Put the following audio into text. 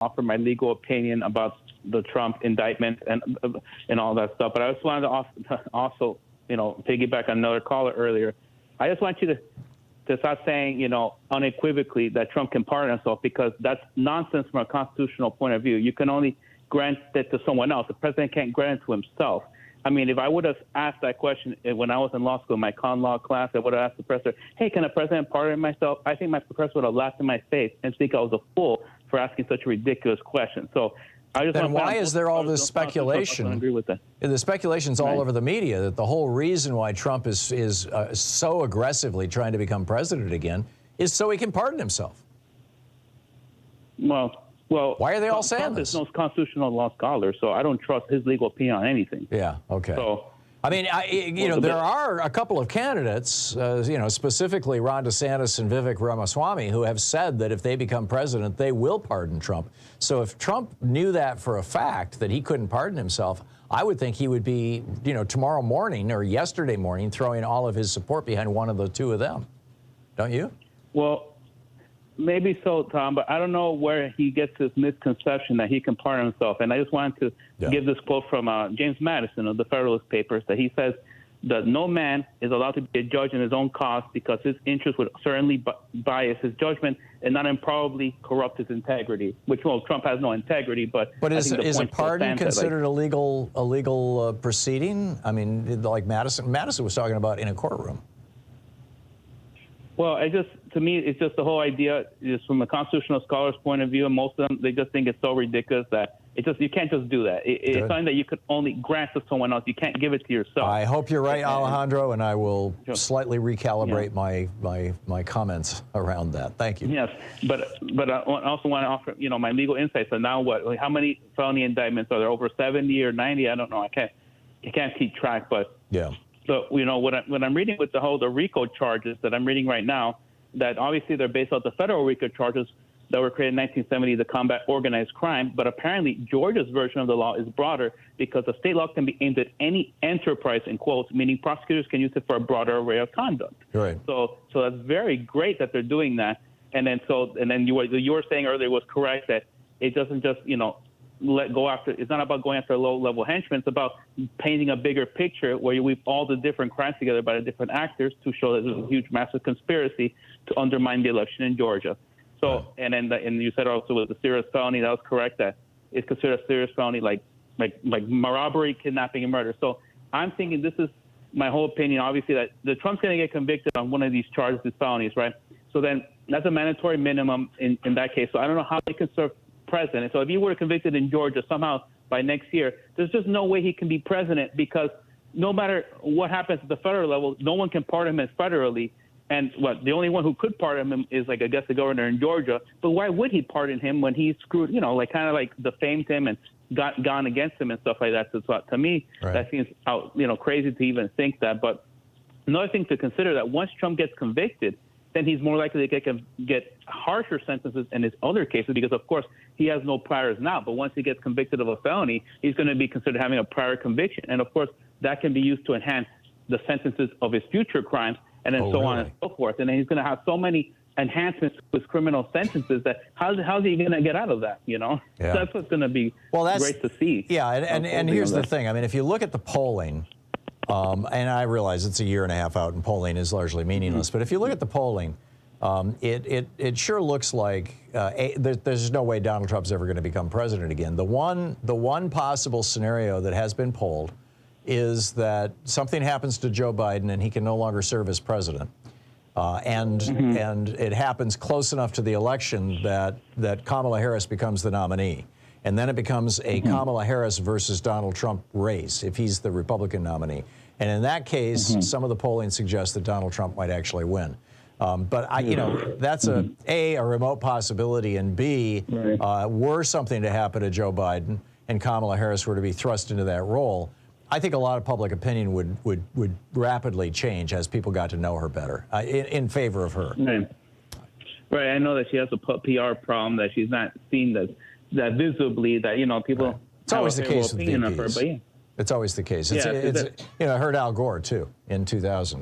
offer my legal opinion about the Trump indictment and all that stuff. But I just wanted to also, piggyback on another caller earlier. I just want you to start saying, unequivocally that Trump can pardon himself, because that's nonsense from a constitutional point of view. You can only grant it to someone else. The president can't grant it to himself. I mean, if I would have asked that question when I was in law school, in my con law class, I would have asked the professor, hey, can a president pardon myself? I think my professor would have laughed in my face and think I was a fool for asking such a ridiculous question. So I just then why is there all this speculation? I agree with that. The speculation's all over the media that the whole reason why Trump is so aggressively trying to become president again is so he can pardon himself. Well, why are they all saying Trump this? is no constitutional law scholar, so I don't trust his legal opinion on anything. Yeah. Okay. So, I mean, there are a couple of candidates, specifically Ron DeSantis and Vivek Ramaswamy, who have said that if they become president, they will pardon Trump. So if Trump knew that for a fact, that he couldn't pardon himself, I would think he would be, tomorrow morning or yesterday morning throwing all of his support behind one of the two of them. Don't you? Well, maybe so, Tom, but I don't know where he gets this misconception that he can pardon himself. And I just wanted to give this quote from James Madison of the Federalist Papers, that he says that no man is allowed to be a judge in his own cause because his interest would certainly bias his judgment and not improbably corrupt his integrity, which, well, Trump has no integrity, but is a pardon considered a legal proceeding? I mean, like Madison was talking about in a courtroom. Well, to me, it's just the whole idea is from a constitutional scholar's point of view, and most of them, they just think it's so ridiculous that you can't just do that. It's something that you could only grant to someone else. You can't give it to yourself. I hope you're right, Alejandro, and I will slightly recalibrate my comments around that. Thank you. Yes, but I also want to offer, my legal insights. So now what? Like, how many felony indictments are there? Over 70 or 90? I don't know. I can't keep track, but yeah. So, when I'm reading with the RICO charges that I'm reading right now, that obviously they're based off the federal RICO charges that were created in 1970 to combat organized crime. But apparently Georgia's version of the law is broader because the state law can be aimed at any enterprise, in quotes, meaning prosecutors can use it for a broader array of conduct. Right. So that's very great that they're doing that. And then you were saying earlier was correct that it doesn't just, it's not about going after low-level henchmen. It's about painting a bigger picture where you weave all the different crimes together by the different actors to show that there's a huge, massive conspiracy to undermine the election in Georgia. So, and you said also with the serious felony, that was correct, that it's considered a serious felony, like robbery, kidnapping, and murder. So I'm thinking, this is my whole opinion, obviously, that the Trump's going to get convicted on one of these charges, these felonies, right? So then that's a mandatory minimum in that case. So I don't know how they can serve president. So if he were convicted in Georgia somehow by next year, there's just no way he can be president, because no matter what happens at the federal level, no one can pardon him federally. And the only one who could pardon him is, like, I guess, the governor in Georgia. But why would he pardon him when he screwed, defamed him and gone against him and stuff like that? So to me, that seems crazy to even think that. But another thing to consider, that once Trump gets convicted, then he's more likely to get harsher sentences in his other cases, because, of course, he has no priors now. But once he gets convicted of a felony, he's going to be considered having a prior conviction. And, of course, that can be used to enhance the sentences of his future crimes, and then on and so forth. And then he's going to have so many enhancements with criminal sentences that how's he going to get out of that, So that's what's going to be great to see. Yeah, and here's the thing. I mean, if you look at the polling, and I realize it's a year and a half out and polling is largely meaningless, but if you look at the polling, it sure looks like there's no way Donald Trump's ever going to become president again. The one possible scenario that has been polled is that something happens to Joe Biden and he can no longer serve as president. And it happens close enough to the election that Kamala Harris becomes the nominee. And then it becomes a Kamala Harris versus Donald Trump race if he's the Republican nominee. And in that case, some of the polling suggests that Donald Trump might actually win. But that's a remote possibility, and B, were something to happen to Joe Biden and Kamala Harris were to be thrust into that role, I think a lot of public opinion would rapidly change as people got to know her better in favor of her. Right. I know that she has a PR problem, that she's not seen that visibly, that people. It's always the case with VPs. Of her, but It's always the case. It's hurt Al Gore too in 2000.